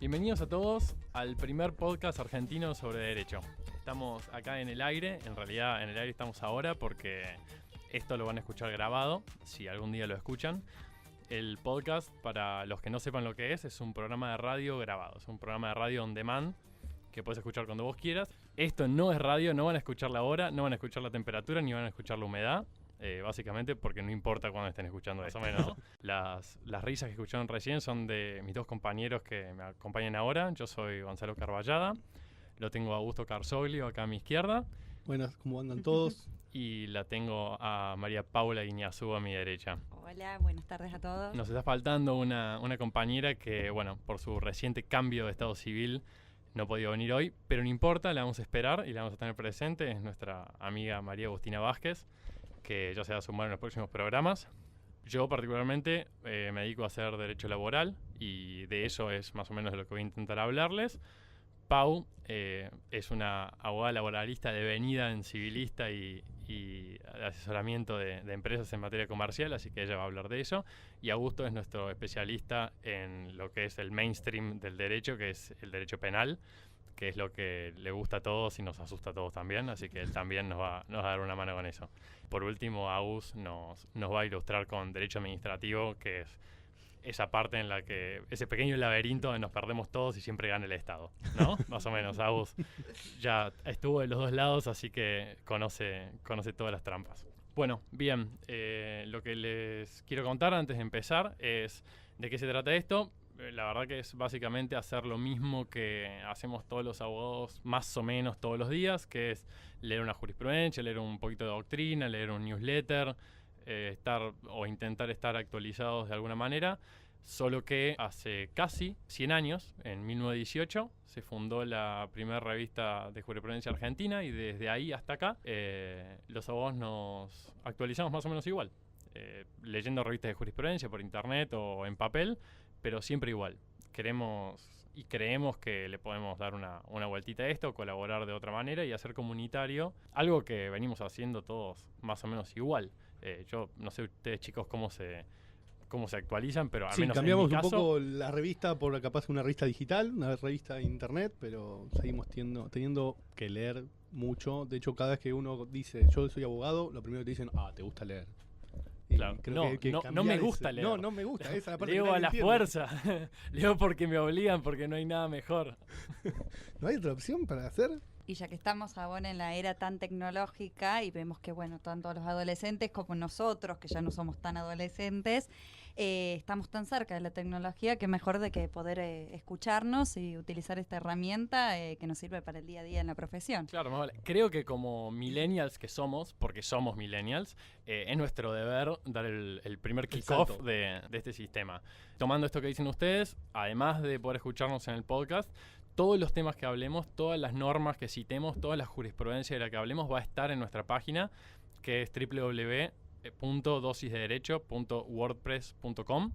Bienvenidos a todos al primer podcast argentino sobre derecho. Estamos acá en el aire, en realidad en el aire estamos ahora porque esto lo van a escuchar grabado, si algún día lo escuchan. El podcast, para los que no sepan lo que es un programa de radio grabado, es un programa de radio on demand que puedes escuchar cuando vos quieras. Esto no es radio, no van a escuchar la hora, no van a escuchar la temperatura, ni van a escuchar la humedad. Básicamente porque no importa cuándo estén escuchando eso, más o menos. Las risas que escucharon recién son de mis dos compañeros que me acompañan ahora. Yo soy Gonzalo Carballada, lo tengo a Augusto Carzoglio acá a mi izquierda. Buenas, ¿cómo andan todos? Y la tengo a María Paula Iñazú a mi derecha. Hola, buenas tardes a todos. Nos está faltando una compañera que, bueno, por su reciente cambio de estado civil no ha podido venir hoy, pero no importa, la vamos a esperar y la vamos a tener presente. Es nuestra amiga María Agustina Vázquez, que ya se va a sumar en los próximos programas. Yo particularmente me dedico a hacer derecho laboral y de eso es más o menos de lo que voy a intentar hablarles. Pau es una abogada laboralista devenida en civilista y asesoramiento de empresas en materia comercial, así que ella va a hablar de eso. Y Augusto es nuestro especialista en lo que es el mainstream del derecho, que es el derecho penal, que es lo que le gusta a todos y nos asusta a todos también, así que él también nos va a dar una mano con eso. Por último, Agus nos va a ilustrar con derecho administrativo, que es esa parte en la que, ese pequeño laberinto donde nos perdemos todos y siempre gana el Estado, ¿no? Más o menos, Agus ya estuvo de los dos lados, así que conoce todas las trampas. Bueno, bien, lo que les quiero contar antes de empezar es de qué se trata esto. La verdad que es básicamente hacer lo mismo que hacemos todos los abogados más o menos todos los días, que es leer una jurisprudencia, leer un poquito de doctrina, leer un newsletter, intentar estar actualizados de alguna manera. Solo que hace casi 100 años, en 1918, se fundó la primera revista de jurisprudencia argentina y desde ahí hasta acá los abogados nos actualizamos más o menos igual, leyendo revistas de jurisprudencia por internet o en papel, pero siempre igual. Queremos y creemos que le podemos dar una vueltita a esto, colaborar de otra manera y hacer comunitario, algo que venimos haciendo todos más o menos igual. Yo no sé ustedes, chicos, cómo se actualizan, pero al menos cambiamos en mi caso, un poco la revista por capaz una revista digital, una revista de internet, pero seguimos teniendo que leer mucho. De hecho, cada vez que uno dice yo soy abogado, lo primero que te dicen, ¿te gusta leer? Claro. No me gusta leer. No me gusta, esa es la parte leo que nadie a la entiende. fuerza. Leo porque me obligan, porque no hay nada mejor. ¿No hay otra opción para hacer? Y ya que estamos ahora en la era tan tecnológica y vemos que, bueno, tanto los adolescentes como nosotros, que ya no somos tan adolescentes, estamos tan cerca de la tecnología que mejor de que poder escucharnos y utilizar esta herramienta que nos sirve para el día a día en la profesión. Claro, más vale. Creo que como millennials que somos, porque somos millennials, es nuestro deber dar el primer kick-off de este sistema. Tomando esto que dicen ustedes, además de poder escucharnos en el podcast, todos los temas que hablemos, todas las normas que citemos, toda la jurisprudencia de la que hablemos va a estar en nuestra página, que es www.dosisdederecho.wordpress.com,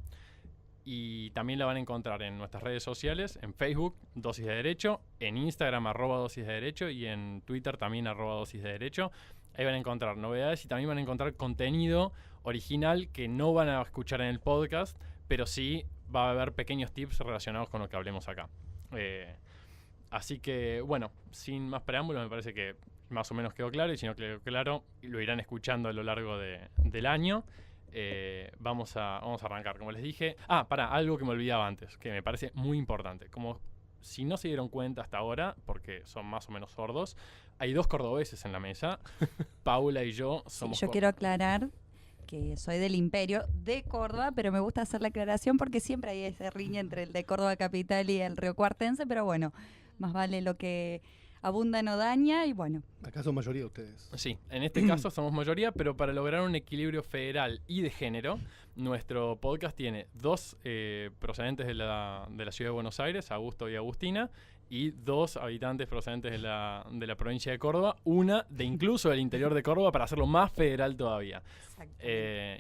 y también la van a encontrar en nuestras redes sociales, en Facebook, Dosis de Derecho, en Instagram, @Dosis de Derecho, y en Twitter también, @Dosis de Derecho. Ahí van a encontrar novedades y también van a encontrar contenido original que no van a escuchar en el podcast, pero sí va a haber pequeños tips relacionados con lo que hablemos acá. Así que, bueno, sin más preámbulos, me parece que más o menos quedó claro, y si no quedó claro, lo irán escuchando a lo largo del año. Vamos a arrancar, como les dije. Algo que me olvidaba antes, que me parece muy importante. Como si no se dieron cuenta hasta ahora, porque son más o menos sordos, hay dos cordobeses en la mesa. Paula y yo somos... Sí, yo quiero aclarar que soy del Imperio de Córdoba, pero me gusta hacer la aclaración porque siempre hay ese riña entre el de Córdoba capital y el riocuartense, pero bueno, más vale lo que abunda no daña y bueno. Acá son mayoría ustedes. Sí, en este caso somos mayoría, pero para lograr un equilibrio federal y de género, nuestro podcast tiene dos procedentes de la ciudad de Buenos Aires, Augusto y Agustina, y dos habitantes procedentes de la provincia de Córdoba, una de incluso del interior de Córdoba, para hacerlo más federal todavía.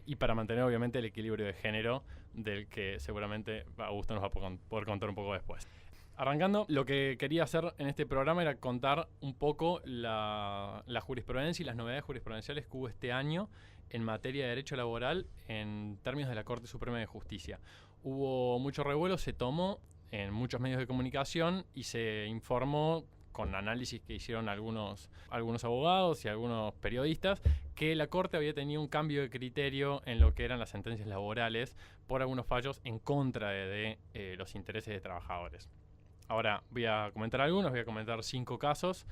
Y para mantener obviamente el equilibrio de género, del que seguramente Augusto nos va a poder contar un poco después. Arrancando, lo que quería hacer en este programa era contar un poco la jurisprudencia y las novedades jurisprudenciales que hubo este año en materia de derecho laboral en términos de la Corte Suprema de Justicia. Hubo mucho revuelo, se tomó en muchos medios de comunicación y se informó con análisis que hicieron algunos abogados y algunos periodistas, que la Corte había tenido un cambio de criterio en lo que eran las sentencias laborales por algunos fallos en contra de los intereses de trabajadores. Ahora voy a comentar algunos, voy a comentar 5 casos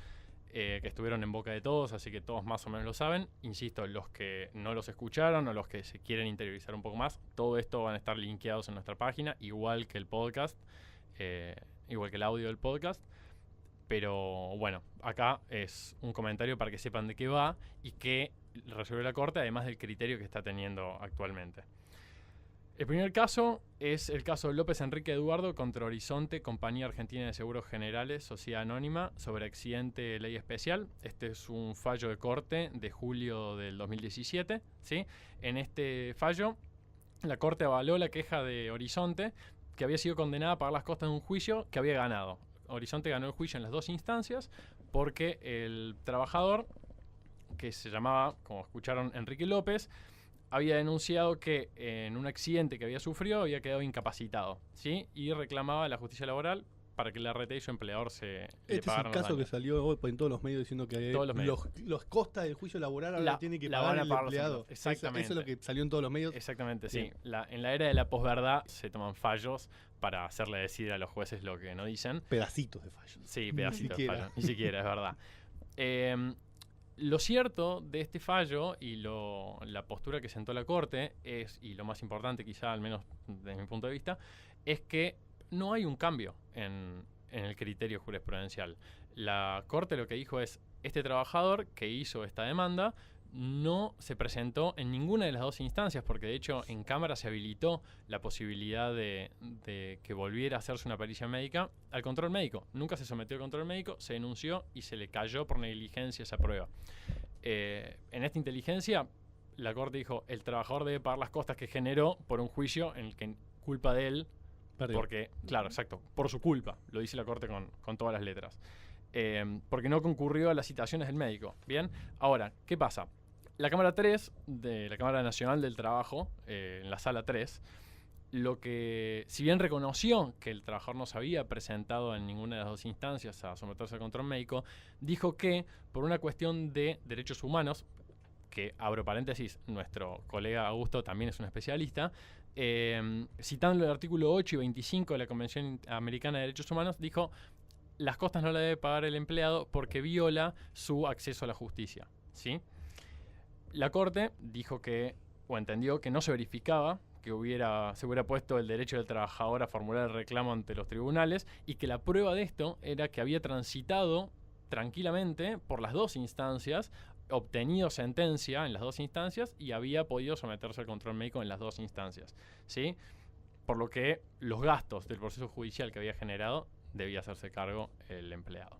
que estuvieron en boca de todos, así que todos más o menos lo saben. Insisto, los que no los escucharon o los que se quieren interiorizar un poco más, todo esto van a estar linkeados en nuestra página, igual que el podcast, igual que el audio del podcast. Pero bueno, acá es un comentario para que sepan de qué va y qué resolvió la Corte, además del criterio que está teniendo actualmente. El primer caso es el caso López Enrique Eduardo contra Horizonte, Compañía Argentina de Seguros Generales, Sociedad Anónima, sobre accidente de ley especial. Este es un fallo de Corte de julio del 2017, ¿sí? En este fallo, la Corte avaló la queja de Horizonte, que había sido condenada a pagar las costas de un juicio que había ganado. Horizonte ganó el juicio en las 2 instancias porque el trabajador, que se llamaba, como escucharon, Enrique López, había denunciado que en un accidente que había sufrido había quedado incapacitado, ¿sí? Y reclamaba a la justicia laboral para que la RT y su empleador le pagaran Este es el caso que salió hoy en todos los medios diciendo que los costas del juicio laboral ahora tiene que pagar el empleado. Exactamente. Eso es lo que salió en todos los medios. Exactamente, Bien. sí. En la era de la posverdad se toman fallos para hacerle decir a los jueces lo que no dicen. Pedacitos de fallos. Sí, pedacitos de fallos. Ni siquiera, es verdad. Lo cierto de este fallo y la postura que sentó la Corte es, y lo más importante quizá, al menos desde mi punto de vista, es que no hay un cambio en el criterio jurisprudencial. La Corte lo que dijo es, este trabajador que hizo esta demanda no se presentó en ninguna de las 2 instancias, porque de hecho en Cámara se habilitó la posibilidad de que volviera a hacerse una pericia médica al control médico. Nunca se sometió al control médico, se denunció y se le cayó por negligencia esa prueba. En esta inteligencia, la Corte dijo, el trabajador debe pagar las costas que generó por un juicio en el que culpa de él, Perdió. porque, claro, exacto, por su culpa, lo dice la Corte con todas las letras. Porque no concurrió a las citaciones del médico. Bien, ahora, ¿qué pasa? La Cámara 3, de la Cámara Nacional del Trabajo, en la Sala 3, lo que, si bien reconoció que el trabajador no se había presentado en ninguna de las 2 instancias a someterse al control médico, dijo que por una cuestión de derechos humanos, que abro paréntesis, nuestro colega Augusto también es un especialista, citando el artículo 8 y 25 de la Convención Americana de Derechos Humanos, dijo, las costas no las debe pagar el empleado porque viola su acceso a la justicia, ¿sí? La Corte dijo que, o entendió que no se verificaba que se hubiera puesto el derecho del trabajador a formular el reclamo ante los tribunales y que la prueba de esto era que había transitado tranquilamente por las 2 instancias, obtenido sentencia en las 2 instancias y había podido someterse al control médico en las 2 instancias, ¿sí? Por lo que los gastos del proceso judicial que había generado debía hacerse cargo el empleado.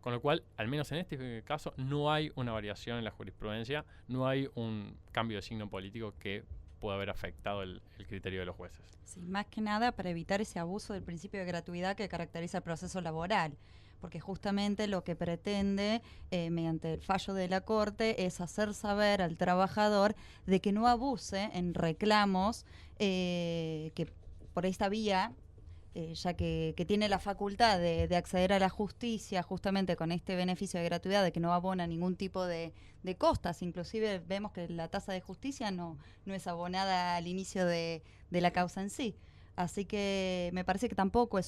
Con lo cual, al menos en este caso, no hay una variación en la jurisprudencia, no hay un cambio de signo político que pueda haber afectado el criterio de los jueces. Sí, más que nada para evitar ese abuso del principio de gratuidad que caracteriza el proceso laboral, porque justamente lo que pretende, mediante el fallo de la Corte, es hacer saber al trabajador de que no abuse en reclamos que por esta vía, ya que tiene la facultad de acceder a la justicia justamente con este beneficio de gratuidad, de que no abona ningún tipo de costas. Inclusive vemos que la tasa de justicia no es abonada al inicio de la causa en sí. Así que me parece que tampoco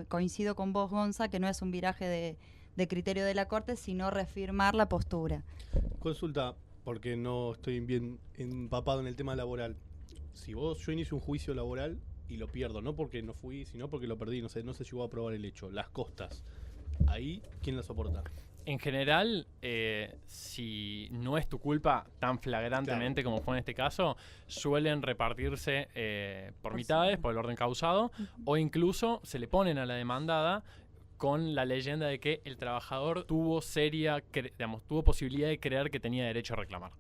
coincido con vos, Gonza, que no es un viraje de criterio de la Corte, sino reafirmar la postura. Consulta, porque no estoy bien empapado en el tema laboral. Si yo inicio un juicio laboral y lo pierdo, no porque no fui, sino porque lo perdí, no se llegó a probar el hecho, las costas, ahí, ¿quién las soporta? En general, si no es tu culpa tan flagrantemente como fue en este caso, suelen repartirse por mitades, por el orden causado, o incluso se le ponen a la demandada con la leyenda de que el trabajador tuvo posibilidad de creer que tenía derecho a reclamar.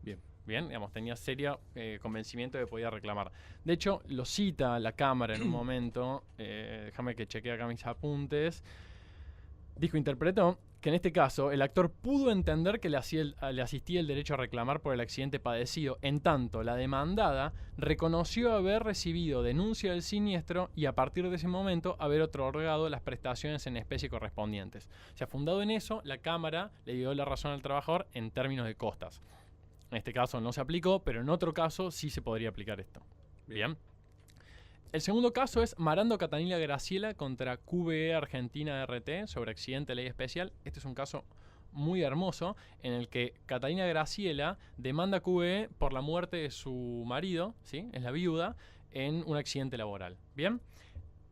Bien, tenía serio convencimiento de que podía reclamar. De hecho, lo cita la Cámara en un momento, déjame que chequee acá mis apuntes. interpretó que en este caso el actor pudo entender que le asistía el derecho a reclamar por el accidente padecido, en tanto la demandada reconoció haber recibido denuncia del siniestro y a partir de ese momento haber otorgado las prestaciones en especie correspondientes. O sea, fundado en eso, la Cámara le dio la razón al trabajador en términos de costas. En este caso no se aplicó, pero en otro caso sí se podría aplicar esto. Bien. El segundo caso es Marando Catalina Graciela contra QBE Argentina RT sobre accidente de ley especial. Este es un caso muy hermoso en el que Catalina Graciela demanda a QBE por la muerte de su marido, ¿sí? Es la viuda, en un accidente laboral. Bien.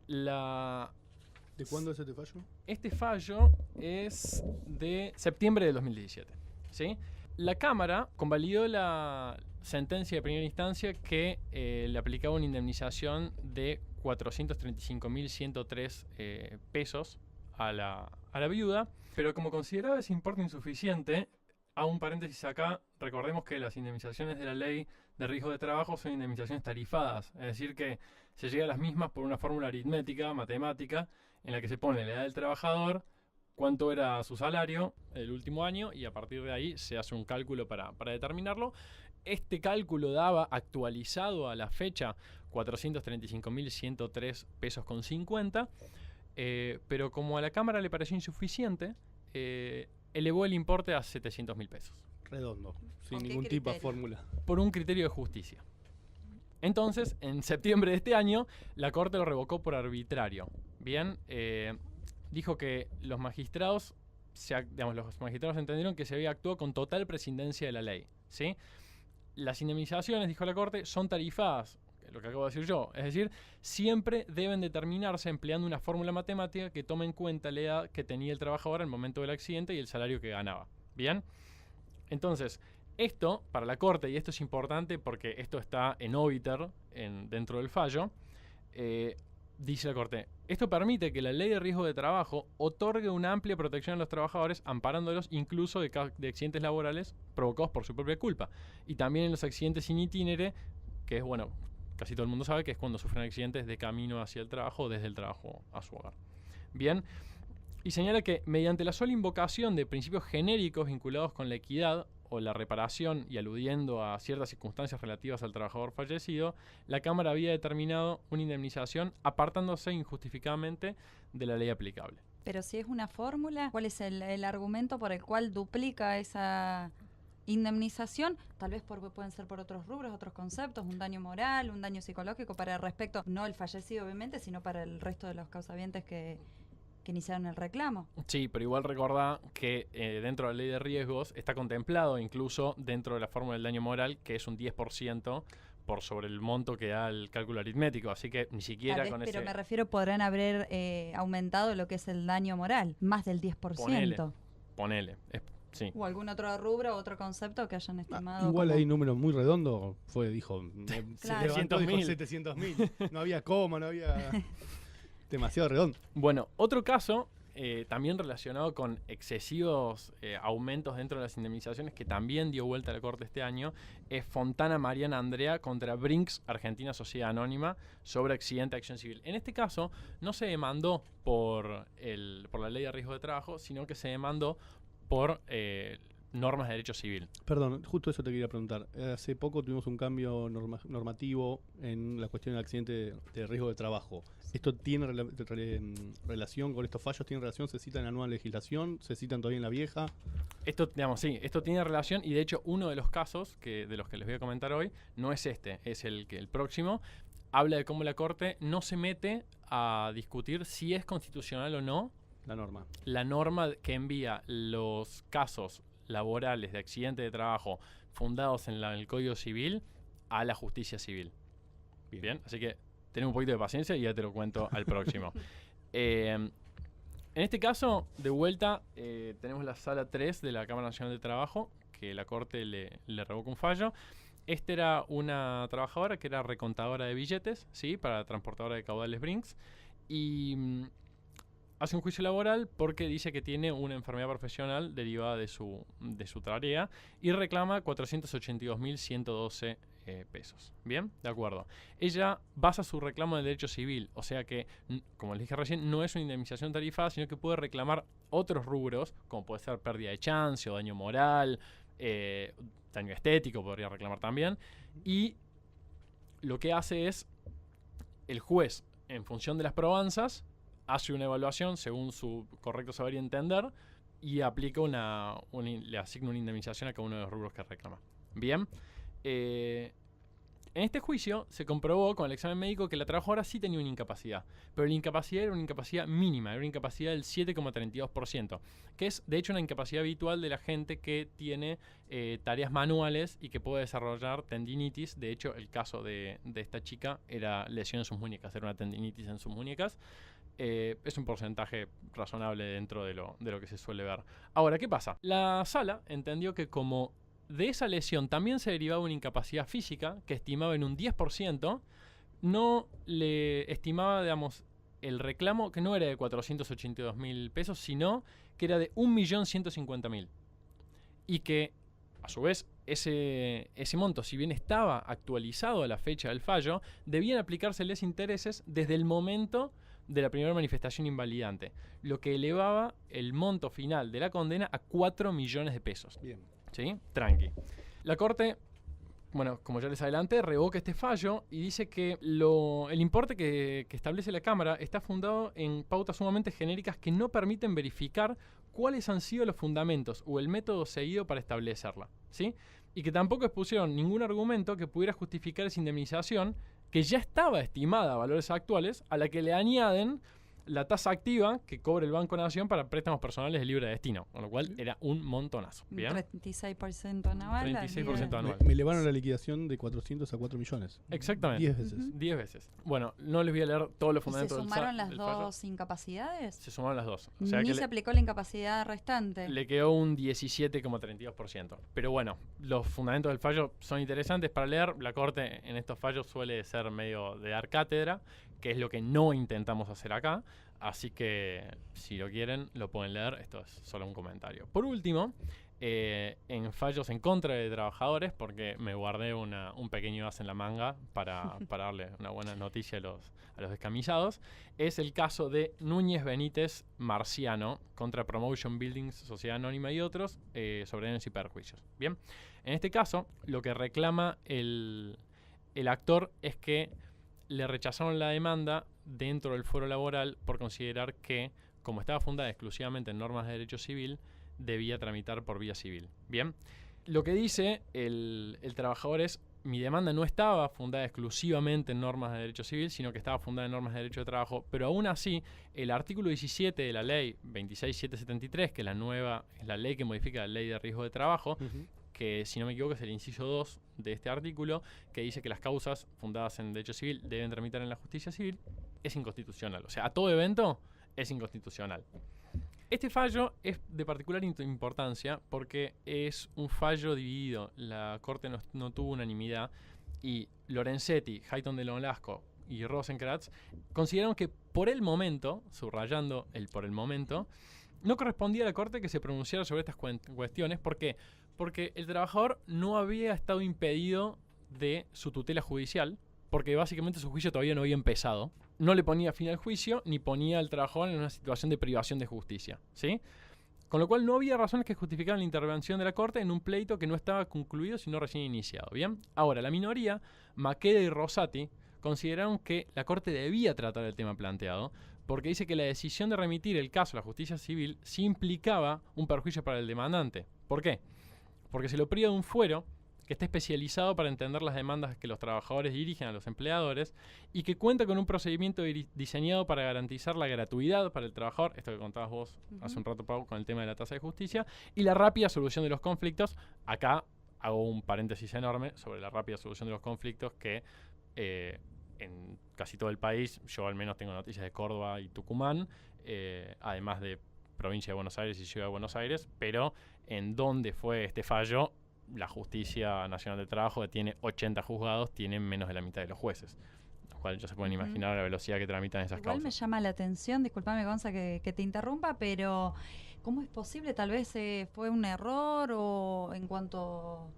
¿De cuándo es este fallo? Este fallo es de septiembre de 2017. ¿Sí? La Cámara convalidó la sentencia de primera instancia que le aplicaba una indemnización de 435.103 pesos a la viuda, pero como consideraba ese importe insuficiente, hago un paréntesis acá, recordemos que las indemnizaciones de la ley de riesgo de trabajo son indemnizaciones tarifadas, es decir que se llega a las mismas por una fórmula aritmética, matemática, en la que se pone la edad del trabajador, cuánto era su salario el último año y a partir de ahí se hace un cálculo para determinarlo. Este cálculo daba, actualizado a la fecha, 435.103 pesos con 50, pero como a la Cámara le pareció insuficiente, elevó el importe a 700.000 pesos. Redondo, sin ¿Con qué ningún tipo de criterio? fórmula. Por un criterio de justicia. Entonces, en septiembre de este año, la Corte lo revocó por arbitrario. Bien, dijo que los magistrados entendieron que se había actuado con total prescindencia de la ley, ¿sí? Las indemnizaciones, dijo la Corte, son tarifadas, lo que acabo de decir yo. Es decir, siempre deben determinarse empleando una fórmula matemática que tome en cuenta la edad que tenía el trabajador al momento del accidente y el salario que ganaba. Bien, entonces, esto para la Corte, y esto es importante porque esto está en obiter dentro del fallo, dice la Corte, esto permite que la ley de riesgo de trabajo otorgue una amplia protección a los trabajadores, amparándolos incluso de accidentes laborales provocados por su propia culpa. Y también en los accidentes in itinere, que es, bueno, casi todo el mundo sabe que es cuando sufren accidentes de camino hacia el trabajo o desde el trabajo a su hogar. Bien, y señala que mediante la sola invocación de principios genéricos vinculados con la equidad o la reparación y aludiendo a ciertas circunstancias relativas al trabajador fallecido, la Cámara había determinado una indemnización apartándose injustificadamente de la ley aplicable. Pero si es una fórmula, ¿cuál es el argumento por el cual duplica esa indemnización? Tal vez pueden ser por otros rubros, otros conceptos, un daño moral, un daño psicológico para respecto, no el fallecido obviamente, sino para el resto de los causavientes que iniciaron el reclamo. Sí, pero igual recordá que dentro de la ley de riesgos está contemplado incluso dentro de la fórmula del daño moral que es un 10% por sobre el monto que da el cálculo aritmético, así que ni siquiera Tal vez, con pero ese... me refiero, podrán haber aumentado lo que es el daño moral, más del 10%. Ponele, sí. O algún otro rubro, otro concepto que hayan estimado. Igual como... hay números muy redondos, dijo Claro. 700.000. No había coma, no había... Demasiado redondo. Bueno, otro caso también relacionado con excesivos aumentos dentro de las indemnizaciones que también dio vuelta a la Corte este año es Fontana Mariana Andrea contra Brinks Argentina Sociedad Anónima sobre accidente de acción civil. En este caso no se demandó por la ley de riesgo de trabajo, sino que se demandó por normas de derecho civil. Perdón, justo eso te quería preguntar. Hace poco tuvimos un cambio normativo en la cuestión del accidente de riesgo de trabajo. ¿Esto tiene relación con estos fallos? ¿Tiene relación? ¿Se cita en la nueva legislación? ¿Se citan todavía en la vieja? Esto tiene relación y de hecho uno de los casos de los que les voy a comentar hoy no es este, es el próximo. Habla de cómo la Corte no se mete a discutir si es constitucional o no la norma que envía los casos laborales de accidente de trabajo fundados en el Código Civil a la justicia civil. Bien, así que ten un poquito de paciencia y ya te lo cuento al próximo. En este caso, de vuelta, tenemos la sala 3 de la Cámara Nacional de Trabajo, que la Corte le revoca un fallo. Esta era una trabajadora que era recontadora de billetes, ¿sí? Para la transportadora de caudales Brinks, y hace un juicio laboral porque dice que tiene una enfermedad profesional derivada de su tarea y reclama 482.112 pesos. Bien, de acuerdo. Ella basa su reclamo en el derecho civil, o sea que, como les dije recién, no es una indemnización tarifada, sino que puede reclamar otros rubros, como puede ser pérdida de chance o daño moral, daño estético podría reclamar también, y lo que hace es, el juez, en función de las probanzas, hace una evaluación según su correcto saber y entender, y aplica le asigna una indemnización a cada uno de los rubros que reclama. Bien. En este juicio se comprobó con el examen médico que la trabajadora sí tenía una incapacidad, pero la incapacidad era una incapacidad mínima, era una incapacidad del 7,32%, que es de hecho una incapacidad habitual de la gente que tiene tareas manuales y que puede desarrollar tendinitis. De hecho, el caso de esta chica era lesión en sus muñecas, era una tendinitis en sus muñecas. Es un porcentaje razonable dentro de lo que se suele ver. Ahora, ¿qué pasa? La sala entendió que como de esa lesión también se derivaba una incapacidad física que estimaba en un 10%, no le estimaba, digamos, el reclamo que no era de 482.000 pesos, sino que era de 1.150.000. Y que, a su vez, ese monto, si bien estaba actualizado a la fecha del fallo, debían aplicárseles intereses desde el momento de la primera manifestación invalidante, lo que elevaba el monto final de la condena a 4 millones de pesos. Bien. ¿Sí? Tranqui. La Corte, bueno, como ya les adelanté, revoca este fallo y dice que el importe que establece la Cámara está fundado en pautas sumamente genéricas que no permiten verificar cuáles han sido los fundamentos o el método seguido para establecerla, ¿sí? Y que tampoco expusieron ningún argumento que pudiera justificar esa indemnización que ya estaba estimada a valores actuales, a la que le añaden la tasa activa que cobra el Banco Nación para préstamos personales de libre destino, con lo cual era un montonazo. ¿Bien? 36% anual. 36% anual. Me elevaron la liquidación de 400 a 4 millones. Exactamente. 10 veces. 10 veces. Bueno, no les voy a leer todos los fundamentos ¿Se del sumaron las del fallo. dos incapacidades? Se sumaron las dos. O sea Ni que se aplicó la incapacidad restante. le quedó un 17,32%. Pero bueno, los fundamentos del fallo son interesantes para leer. La Corte en estos fallos suele ser medio de dar cátedra, que es lo que no intentamos hacer acá. Así que, si lo quieren, lo pueden leer. Esto es solo un comentario. Por último, en fallos en contra de trabajadores, porque me guardé un pequeño as en la manga para darle una buena noticia a los descamisados, es el caso de Núñez Benítez Marciano contra Promotion Buildings, Sociedad Anónima y otros, sobre daños y perjuicios. Bien, en este caso, lo que reclama el actor es que le rechazaron la demanda dentro del foro laboral por considerar que, como estaba fundada exclusivamente en normas de derecho civil, debía tramitar por vía civil. Bien, lo que dice el trabajador es: mi demanda no estaba fundada exclusivamente en normas de derecho civil, sino que estaba fundada en normas de derecho de trabajo, pero aún así, el artículo 17 de la ley 26773, que es la ley que modifica la ley de riesgo de trabajo, que si no me equivoco es el inciso 2 de este artículo, que dice que las causas fundadas en derecho civil deben tramitar en la justicia civil, es inconstitucional. O sea, a todo evento es inconstitucional. Este fallo es de particular importancia porque es un fallo dividido. La Corte no tuvo unanimidad y Lorenzetti, Hayton de Nolasco y Rosenkrantz consideraron que por el momento, subrayando el por el momento, no correspondía a la Corte que se pronunciara sobre estas cuestiones. ¿Por qué? Porque el trabajador no había estado impedido de su tutela judicial, porque básicamente su juicio todavía no había empezado. No le ponía fin al juicio, ni ponía al trabajador en una situación de privación de justicia, ¿sí? Con lo cual no había razones que justificaran la intervención de la Corte en un pleito que no estaba concluido, sino recién iniciado, ¿bien? Ahora, la minoría, Maqueda y Rosati, consideraron que la Corte debía tratar el tema planteado, porque dice que la decisión de remitir el caso a la justicia civil sí implicaba un perjuicio para el demandante. ¿Por qué? Porque se lo priva de un fuero que está especializado para entender las demandas que los trabajadores dirigen a los empleadores y que cuenta con un procedimiento diseñado para garantizar la gratuidad para el trabajador, esto que contabas vos hace un rato, Pau, con el tema de la tasa de justicia, y la rápida solución de los conflictos. Acá hago un paréntesis enorme sobre la rápida solución de los conflictos que en casi todo el país, yo al menos tengo noticias de Córdoba y Tucumán, además de provincia de Buenos Aires y Ciudad de Buenos Aires, pero en donde fue este fallo, la Justicia Nacional del Trabajo, que tiene 80 juzgados, tiene menos de la mitad de los jueces. Lo cual ya se pueden imaginar la velocidad que tramitan esas causas. Igual me llama la atención, discúlpame Gonza que te interrumpa, pero ¿cómo es posible? Tal vez fue un error o en cuanto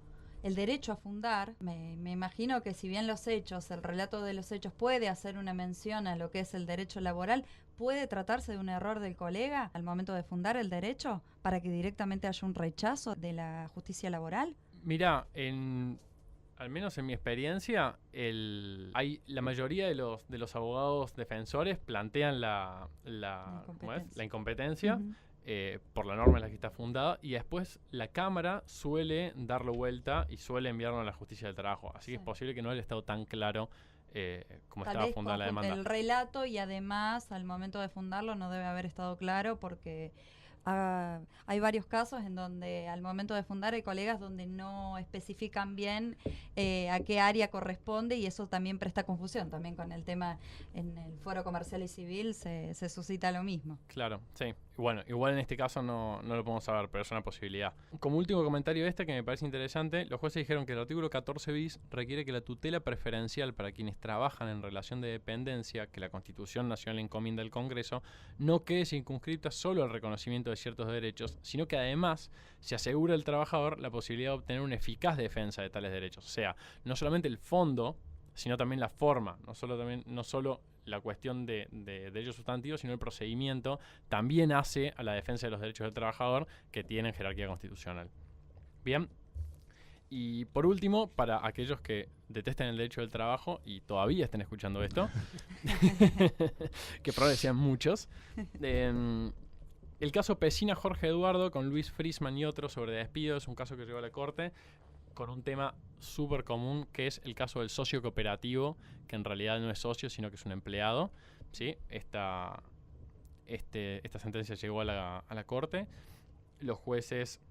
el derecho a fundar, me imagino que si bien los hechos, el relato de los hechos puede hacer una mención a lo que es el derecho laboral, ¿puede tratarse de un error del colega al momento de fundar el derecho para que directamente haya un rechazo de la justicia laboral? Mirá, al menos en mi experiencia, la mayoría de los abogados defensores plantean ¿cómo es? La incompetencia. Ujú. Por la norma en la que está fundada, y después la Cámara suele darle vuelta y suele enviarlo a la justicia del trabajo. Así que es posible que no haya estado tan claro cómo Tal estaba vez fundada la demanda. el relato, y además al momento de fundarlo no debe haber estado claro porque hay varios casos en donde al momento de fundar hay colegas donde no especifican bien a qué área corresponde, y eso también presta confusión. También con el tema en el Foro Comercial y Civil se suscita lo mismo. Claro, sí. Bueno, igual en este caso no lo podemos saber, pero es una posibilidad. Como último comentario que me parece interesante, los jueces dijeron que el artículo 14 bis requiere que la tutela preferencial para quienes trabajan en relación de dependencia que la Constitución Nacional encomienda al Congreso no quede circunscrita solo al reconocimiento de ciertos derechos, sino que además se asegura al trabajador la posibilidad de obtener una eficaz defensa de tales derechos. O sea, no solamente el fondo, sino también la forma, no solo la cuestión de derechos sustantivos, sino el procedimiento también hace a la defensa de los derechos del trabajador, que tienen jerarquía constitucional. Bien, y por último, para aquellos que detesten el derecho del trabajo y todavía estén escuchando esto, que probablemente sean muchos, el caso Pesina Jorge Eduardo con Luis Frisman y otros sobre despido es un caso que llegó a la Corte con un tema súper común, que es el caso del socio cooperativo, que en realidad no es socio, sino que es un empleado. ¿Sí? Esta sentencia llegó a la Corte. Los jueces,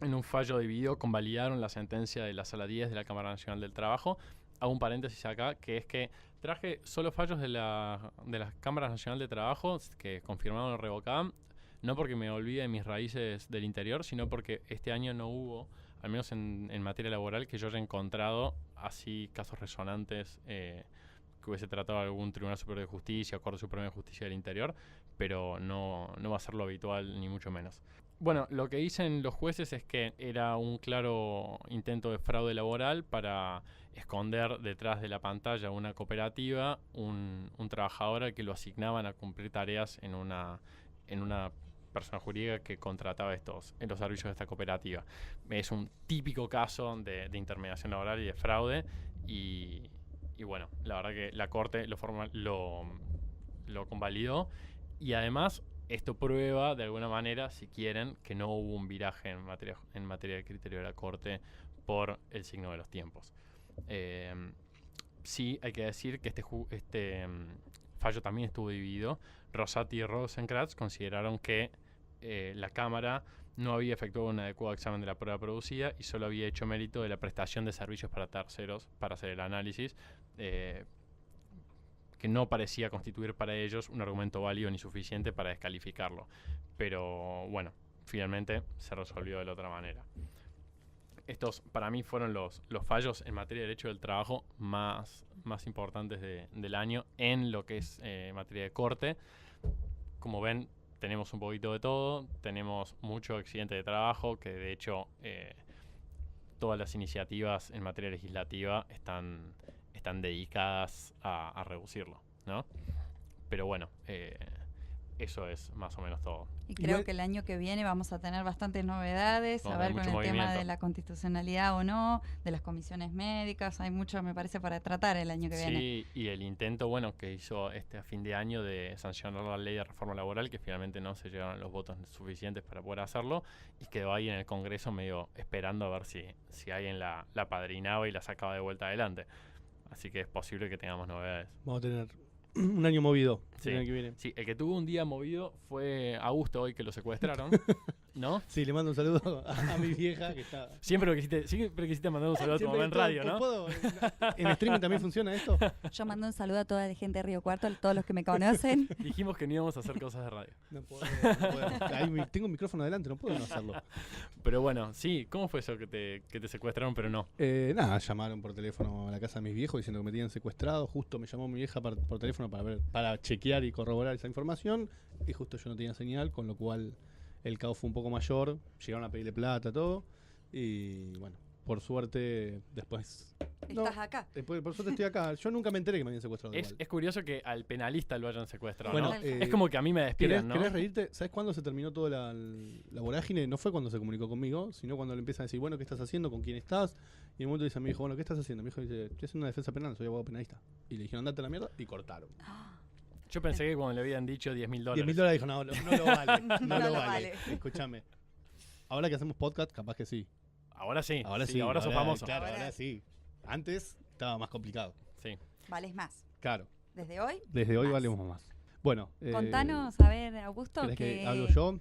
en un fallo dividido, convalidaron la sentencia de la Sala 10 de la Cámara Nacional del Trabajo. Hago un paréntesis acá, que es que traje solo fallos de la Cámara Nacional de Trabajo que confirmaron o revocaban, no porque me olvide de mis raíces del interior, sino porque este año no hubo, al menos en materia laboral, que yo haya encontrado así casos resonantes que hubiese tratado algún Tribunal Superior de Justicia o Corte Suprema de Justicia del Interior, pero no va a ser lo habitual, ni mucho menos. Bueno, lo que dicen los jueces es que era un claro intento de fraude laboral para esconder detrás de la pantalla una cooperativa, un trabajador al que lo asignaban a cumplir tareas en una persona jurídica que contrataba en los servicios de esta cooperativa. Es un típico caso de intermediación laboral y de fraude, y bueno, la verdad que la Corte lo convalidó, y además esto prueba de alguna manera, si quieren, que no hubo un viraje en materia de criterio de la Corte por el signo de los tiempos. Sí, hay que decir que este fallo también estuvo dividido. Rosati y Rosenkrantz consideraron que la Cámara no había efectuado un adecuado examen de la prueba producida y solo había hecho mérito de la prestación de servicios para terceros para hacer el análisis, que no parecía constituir para ellos un argumento válido ni suficiente para descalificarlo. Pero bueno, finalmente se resolvió de la otra manera. Estos para mí fueron los fallos en materia de derecho del trabajo más importantes del año en lo que es materia de corte. Como ven, tenemos un poquito de todo. Tenemos mucho accidente de trabajo, que de hecho todas las iniciativas en materia legislativa están dedicadas a reducirlo, ¿no? Pero bueno, eso es más o menos todo. Y creo que el año que viene vamos a tener bastantes novedades, a ver con el tema de la constitucionalidad o no, de las comisiones médicas. Hay mucho, me parece, para tratar el año que viene. Sí, y el intento, bueno, que hizo a fin de año de sancionar la ley de reforma laboral, que finalmente no se llegaron los votos suficientes para poder hacerlo, y quedó ahí en el Congreso medio esperando a ver si alguien la apadrinaba y la sacaba de vuelta adelante. Así que es posible que tengamos novedades. Vamos a tener un año movido Sí. el año que viene. Sí, el que tuvo un día movido fue Augusto, hoy que lo secuestraron, ¿no? Sí, le mando un saludo a mi vieja que está... Siempre quisiste mandar un saludo a tu mamá en radio, ¿no? ¿Puedo? ¿En streaming también funciona esto? Yo mando un saludo a toda la gente de Río Cuarto, a todos los que me conocen. Dijimos que no íbamos a hacer cosas de radio. No puedo. Ahí tengo un micrófono adelante, no puedo no hacerlo. Pero bueno, sí, ¿cómo fue eso que te secuestraron pero no? Nada, llamaron por teléfono a la casa de mis viejos diciendo que me tenían secuestrado. Justo me llamó mi vieja por teléfono para chequear y corroborar esa información. Y justo yo no tenía señal, con lo cual el caos fue un poco mayor. Llegaron a pedirle plata, todo. Y bueno, por suerte, después... Estás acá. Después, por suerte estoy acá. Yo nunca me enteré que me habían secuestrado igual. Es curioso que al penalista lo hayan secuestrado, Bueno, ¿no? Tal Es como que a mí me despiden, ¿no? ¿Querés reírte? ¿Sabes cuándo se terminó toda la vorágine? No fue cuando se comunicó conmigo, sino cuando le empiezan a decir, bueno, ¿qué estás haciendo? ¿Con quién estás? Y en un momento dice a mi hijo, bueno, ¿qué estás haciendo? Mi hijo dice, estoy haciendo una defensa penal, soy abogado penalista. Y le dijeron, andate a la mierda, y cortaron. Yo pensé que cuando le habían dicho $10.000. $10.000 dijo, no lo vale, no, No lo lo vale. vale. Escúchame. Ahora que hacemos podcast, capaz que sí. Ahora sí. Ahora sí. Ahora sos famoso. Claro, Ahora- ahora sí. Antes estaba más complicado. Sí. Vales más. Claro. Desde hoy. Desde hoy Más. valemos más. Bueno. Contanos, a ver, Augusto, ¿Querés que que hablo yo?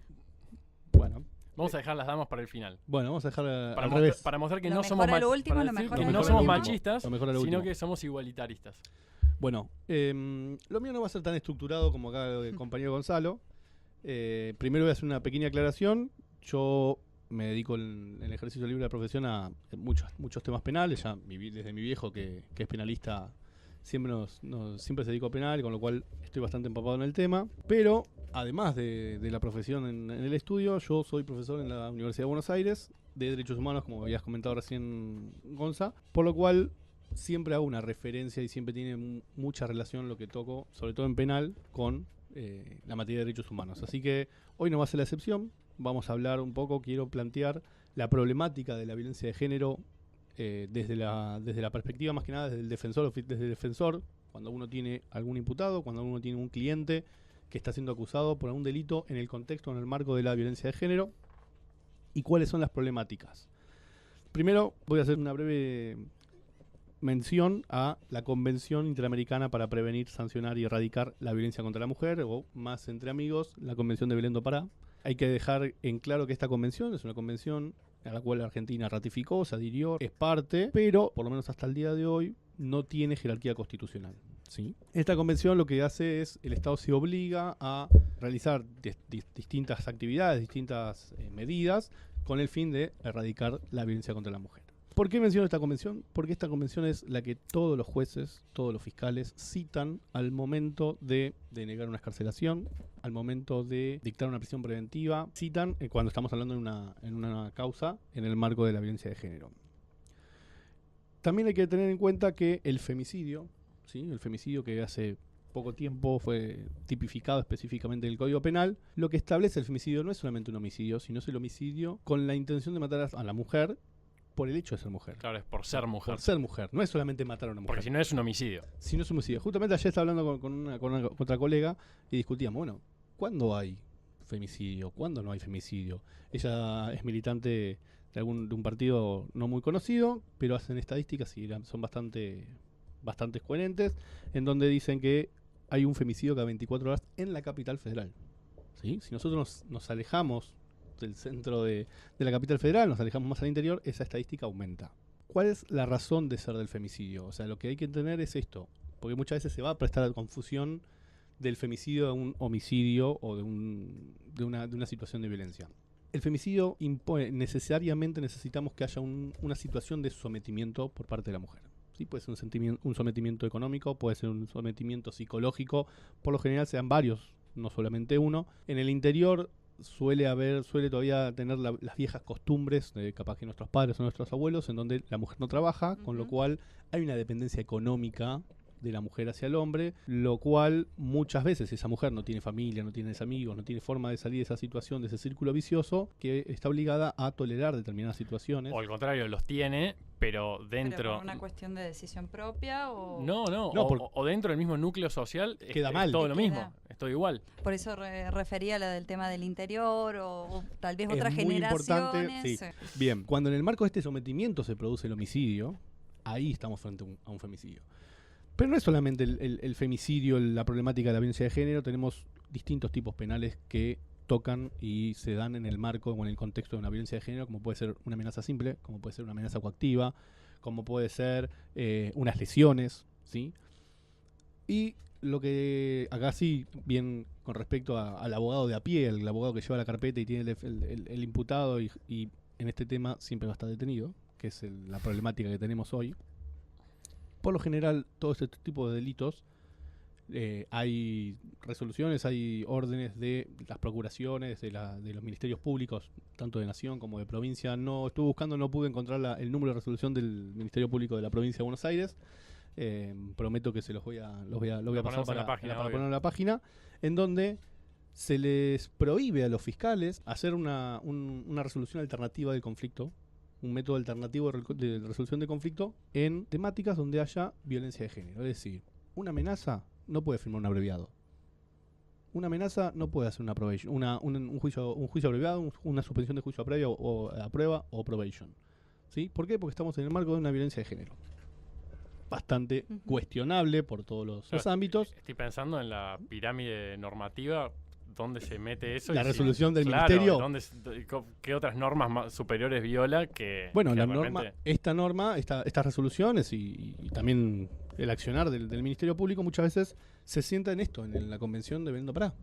Bueno. Vamos a dejar las damas para el final. Bueno, vamos a dejar Para, al revés. para mostrar que Lo no mejor somos a lo último, para lo decir mejor que a no lo somos último. machistas, Lo mejor a lo sino último. que somos igualitaristas. Bueno, lo mío no va a ser tan estructurado como acá el compañero Gonzalo. Primero voy a hacer una pequeña aclaración. Yo me dedico en el ejercicio libre de la profesión a muchos temas penales. Ya desde mi viejo, que es penalista, siempre siempre se dedicó a penal, con lo cual estoy bastante empapado en el tema. Pero además de la profesión en el estudio, yo soy profesor en la Universidad de Buenos Aires de Derechos Humanos, como habías comentado recién, Gonza, por lo cual siempre hago una referencia y siempre tiene mucha relación lo que toco, sobre todo en penal, con la materia de derechos humanos. Así que hoy no va a ser la excepción. Vamos a hablar un poco, quiero plantear la problemática de la violencia de género desde la perspectiva más que nada desde el defensor, cuando uno tiene algún imputado, cuando uno tiene un cliente que está siendo acusado por algún delito en el contexto, en el marco de la violencia de género, y cuáles son las problemáticas. Primero voy a hacer una breve mención a la Convención Interamericana para Prevenir, Sancionar y Erradicar la Violencia contra la Mujer, o más entre amigos, la Convención de Belén do Pará. Hay que dejar en claro que esta convención es una convención a la cual la Argentina ratificó, se adhirió, es parte, pero por lo menos hasta el día de hoy no tiene jerarquía constitucional. ¿Sí? Esta convención lo que hace es, el Estado se obliga a realizar distintas actividades, distintas medidas, con el fin de erradicar la violencia contra la mujer. ¿Por qué menciono esta convención? Porque esta convención es la que todos los jueces, todos los fiscales citan al momento de denegar una excarcelación, al momento de dictar una prisión preventiva, citan cuando estamos hablando en una causa en el marco de la violencia de género. También hay que tener en cuenta que el femicidio, ¿sí? El femicidio que hace poco tiempo fue tipificado específicamente en el Código Penal, lo que establece el femicidio no es solamente un homicidio, sino es el homicidio con la intención de matar a la mujer por el hecho de ser mujer. Claro, es por ser mujer. Por ser mujer, no es solamente matar a una mujer. Porque si no es un homicidio. Si no es un homicidio. Justamente ayer estaba hablando con otra colega y discutíamos, bueno, ¿cuándo hay femicidio? ¿Cuándo no hay femicidio? Ella es militante de un partido no muy conocido, pero hacen estadísticas y son bastante coherentes, en donde dicen que hay un femicidio cada 24 horas en la capital federal. ¿Sí? Si nosotros nos alejamos del centro de la capital federal, nos alejamos más al interior, esa estadística aumenta. ¿Cuál es la razón de ser del femicidio? O sea, lo que hay que entender es esto, porque muchas veces se va a prestar a la confusión del femicidio de un homicidio o de una situación de violencia. El femicidio impone, necesariamente necesitamos que haya una situación de sometimiento por parte de la mujer. ¿Sí? Puede ser un sometimiento económico, puede ser un sometimiento psicológico, por lo general sean varios, no solamente uno. En el interior suele todavía tener las viejas costumbres, capaz que nuestros padres o nuestros abuelos, en donde la mujer no trabaja, con lo cual hay una dependencia económica de la mujer hacia el hombre, lo cual muchas veces esa mujer no tiene familia, no tiene amigos, no tiene forma de salir de esa situación, de ese círculo vicioso, que está obligada a tolerar determinadas situaciones. O al contrario, los tiene, pero dentro... ¿Pero por una cuestión de decisión propia o...? No, o dentro del mismo núcleo social queda mal. es todo lo Queda. mismo, es todo igual. Por eso refería a la del tema del interior o tal vez Es otras muy importante, generaciones. sí. Bien, cuando en el marco de este sometimiento se produce el homicidio, ahí estamos frente a un femicidio. Pero no es solamente el femicidio, la problemática de la violencia de género, tenemos distintos tipos penales que tocan y se dan en el marco o en el contexto de una violencia de género, como puede ser una amenaza simple, como puede ser una amenaza coactiva, como puede ser unas lesiones, ¿sí? Y lo que acá sí, bien con respecto al abogado de a pie, el abogado que lleva la carpeta y tiene el imputado y en este tema siempre va a estar detenido, que es la problemática que tenemos hoy. Por lo general, todo este tipo de delitos Hay resoluciones, hay órdenes de las procuraciones, de los ministerios públicos, tanto de nación como de provincia. No estuve buscando, no pude encontrar el número de resolución del Ministerio Público de la provincia de Buenos Aires. Prometo que se los voy a pasar para poner en la página, en donde se les prohíbe a los fiscales hacer una resolución alternativa del conflicto, un método alternativo de resolución de conflicto en temáticas donde haya violencia de género. Es decir, una amenaza no puede firmar un abreviado. Una amenaza no puede hacer una probation, un juicio abreviado, una suspensión de juicio previo o a prueba o probation. ¿Sí? ¿Por qué? Porque estamos en el marco de una violencia de género. Bastante cuestionable por todos los ámbitos. Estoy pensando en la pirámide normativa, dónde se mete eso. La resolución del ministerio. ¿Qué otras normas superiores viola que... Bueno, que la norma, estas resoluciones y también el accionar del Ministerio Público muchas veces se sienta en esto, en la Convención de Belén do Pará.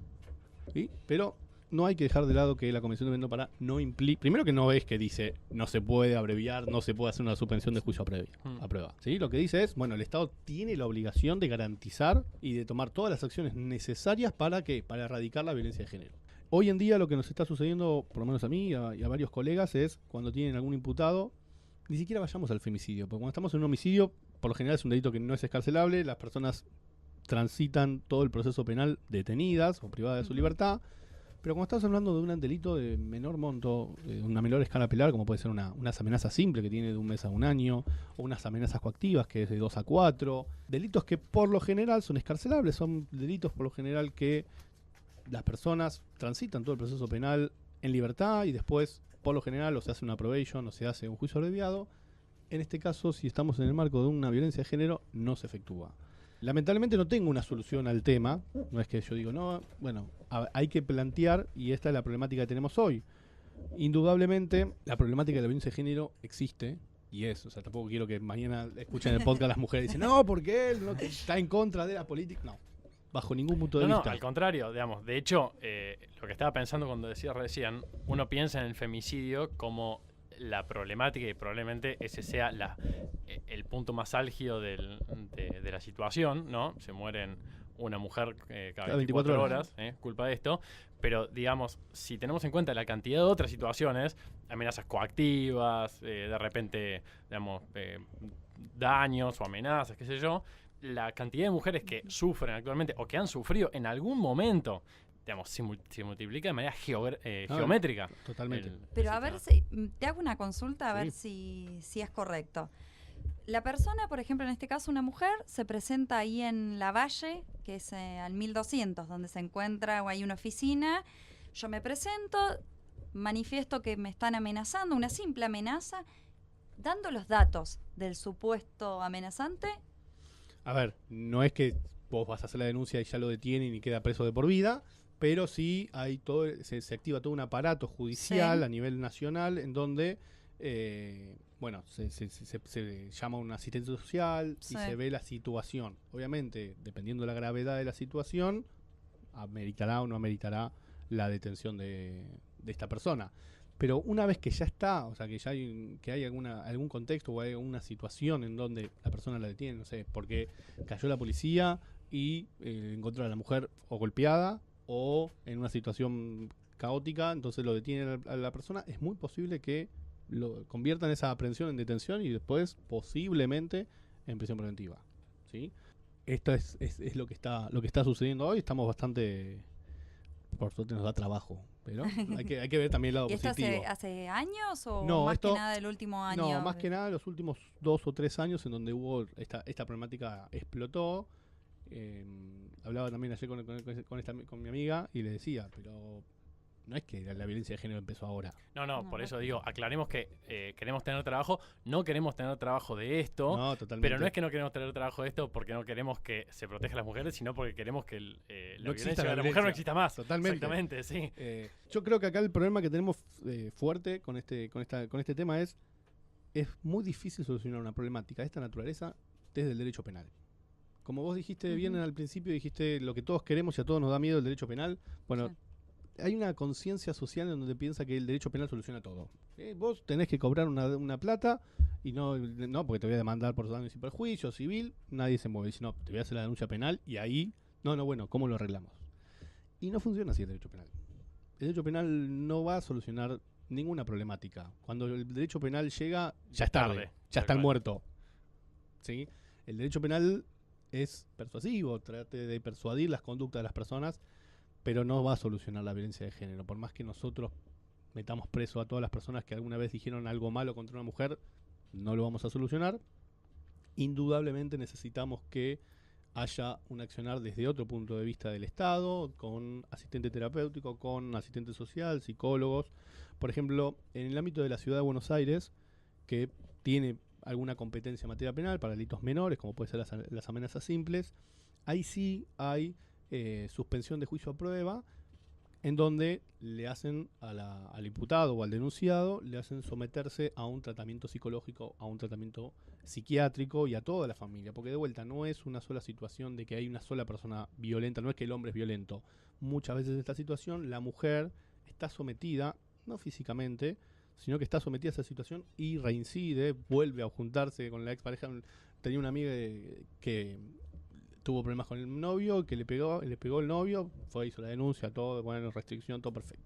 ¿Sí? Pero no hay que dejar de lado que la Convención de Belén do Pará no implica... Primero que no es que dice no se puede abreviar, no se puede hacer una suspensión de juicio a prueba. ¿Sí? Lo que dice es, bueno, el Estado tiene la obligación de garantizar y de tomar todas las acciones necesarias para erradicar la violencia de género. Hoy en día lo que nos está sucediendo, por lo menos a mí y a varios colegas, es cuando tienen algún imputado, ni siquiera vayamos al femicidio, porque cuando estamos en un homicidio, por lo general es un delito que no es escarcelable, las personas transitan todo el proceso penal detenidas o privadas de su libertad. Pero cuando estamos hablando de un delito de menor monto, de una menor escala penal, como puede ser unas amenazas simples que tiene de 1 mes a 1 año, o unas amenazas coactivas que es de 2 a 4, delitos que por lo general son escarcelables, son delitos por lo general que las personas transitan todo el proceso penal en libertad y después, por lo general, o se hace una probation o se hace un juicio abreviado. En este caso, si estamos en el marco de una violencia de género, no se efectúa. Lamentablemente no tengo una solución al tema, no es que yo digo, no, bueno, hay que plantear, y esta es la problemática que tenemos hoy. Indudablemente, la problemática de la violencia de género existe, y es, o sea, tampoco quiero que mañana escuchen el podcast las mujeres y dicen, no, porque él no está en contra de la política. No, bajo ningún punto de vista. No, al contrario, digamos, de hecho, lo que estaba pensando cuando decías recién, uno piensa en el femicidio como la problemática y probablemente ese sea el punto más álgido de la situación, ¿no? Se mueren una mujer cada 24 horas, culpa de esto. Pero, digamos, si tenemos en cuenta la cantidad de otras situaciones, amenazas coactivas, de repente, digamos, daños o amenazas, qué sé yo, la cantidad de mujeres que sufren actualmente o que han sufrido en algún momento, digamos, se multiplica de manera geométrica. Totalmente. Pero a ver, si te hago una consulta a ver si es correcto. La persona, por ejemplo, en este caso una mujer, se presenta ahí en La Valle, que es al 1200, donde se encuentra o hay una oficina. Yo me presento, manifiesto que me están amenazando, una simple amenaza, dando los datos del supuesto amenazante. A ver, no es que vos vas a hacer la denuncia y ya lo detienen y queda preso de por vida, pero sí hay se activa todo un aparato judicial a nivel nacional en donde se llama un asistente social y se ve la situación. Obviamente, dependiendo de la gravedad de la situación, ameritará o no ameritará la detención de esta persona. Pero una vez que ya está, o sea, que ya hay algún contexto o hay alguna situación en donde la persona la detiene, no sé, porque cayó la policía y encontró a la mujer o golpeada o en una situación caótica, entonces lo detiene a la persona, es muy posible que lo conviertan esa aprehensión en detención y después posiblemente en prisión preventiva. ¿Sí? Esto es lo que está sucediendo hoy. Estamos bastante, por suerte nos da trabajo, pero hay que ver también el lado positivo. ¿Y esto hace años o no, más que nada del último año? No, más que nada los últimos 2 o 3 años en donde hubo esta problemática explotó. Hablaba también ayer con mi amiga y le decía, pero no es que la violencia de género empezó ahora. No, por eso digo, aclaremos que queremos tener trabajo, no queremos tener trabajo de esto, no, totalmente. Pero no es que no queremos tener trabajo de esto porque no queremos que se proteja a las mujeres, sino porque queremos que la violencia de la mujer no exista más. Totalmente. Exactamente, sí. Yo creo que acá el problema que tenemos fuerte con este tema es muy difícil solucionar una problemática de esta naturaleza desde el derecho penal. Como vos dijiste bien al principio, dijiste lo que todos queremos y a todos nos da miedo el derecho penal. Bueno, hay una conciencia social en donde piensa que el derecho penal soluciona todo. Vos tenés que cobrar una plata y no porque te voy a demandar por daños y perjuicios civil, nadie se mueve. Si no, te voy a hacer la denuncia penal y ahí No, bueno, ¿cómo lo arreglamos? Y no funciona así el derecho penal. El derecho penal no va a solucionar ninguna problemática. Cuando el derecho penal llega, ya es tarde, ya está muerto. ¿Sí? El derecho penal es persuasivo, trate de persuadir las conductas de las personas, pero no va a solucionar la violencia de género. Por más que nosotros metamos preso a todas las personas que alguna vez dijeron algo malo contra una mujer, no lo vamos a solucionar. Indudablemente necesitamos que haya un accionar desde otro punto de vista del Estado, con asistente terapéutico, con asistente social, psicólogos. Por ejemplo, en el ámbito de la Ciudad de Buenos Aires, que tiene alguna competencia en materia penal para delitos menores, como pueden ser las amenazas simples, ahí sí hay suspensión de juicio a prueba, en donde le hacen al imputado o al denunciado, le hacen someterse a un tratamiento psicológico, a un tratamiento psiquiátrico y a toda la familia, porque de vuelta no es una sola situación de que hay una sola persona violenta, no es que el hombre es violento. Muchas veces en esta situación la mujer está sometida, no físicamente, sino que está sometida a esa situación y reincide, vuelve a juntarse con la expareja. Tenía una amiga que tuvo problemas con el novio, que le pegó el novio, hizo la denuncia, todo, bueno, restricción, todo perfecto.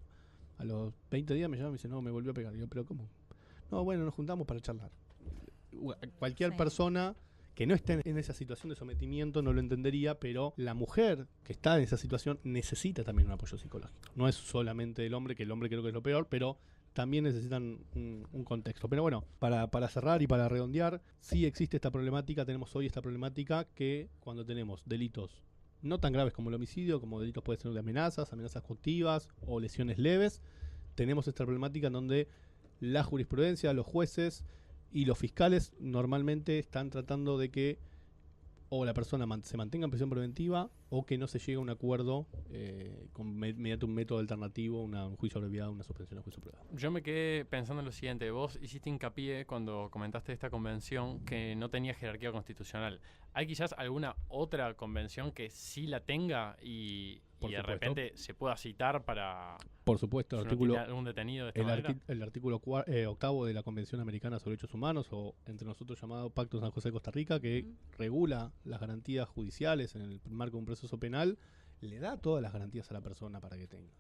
A los 20 días me llama y me dice, no, me volvió a pegar. Y yo, ¿pero cómo? No, bueno, nos juntamos para charlar. Cualquier persona que no esté en esa situación de sometimiento no lo entendería, pero la mujer que está en esa situación necesita también un apoyo psicológico. No es solamente el hombre, que el hombre creo que es lo peor, pero también necesitan un contexto. Pero bueno, para cerrar y para redondear, sí existe esta problemática, tenemos hoy esta problemática que cuando tenemos delitos no tan graves como el homicidio, como delitos pueden ser de amenazas coactivas o lesiones leves, tenemos esta problemática en donde la jurisprudencia, los jueces y los fiscales normalmente están tratando de que o la persona se mantenga en prisión preventiva o que no se llegue a un acuerdo mediante un método alternativo, un juicio abreviado, una suspensión de juicio privado. Yo me quedé pensando en lo siguiente. Vos hiciste hincapié cuando comentaste esta convención que no tenía jerarquía constitucional. ¿Hay quizás alguna otra convención que sí la tenga y de repente se pueda citar para... Por supuesto, si algún detenido de esta manera? El artículo octavo de la Convención Americana sobre Derechos Humanos, o entre nosotros llamado Pacto San José de Costa Rica, que regula las garantías judiciales en el marco de un proceso penal, le da todas las garantías a la persona para que tenga.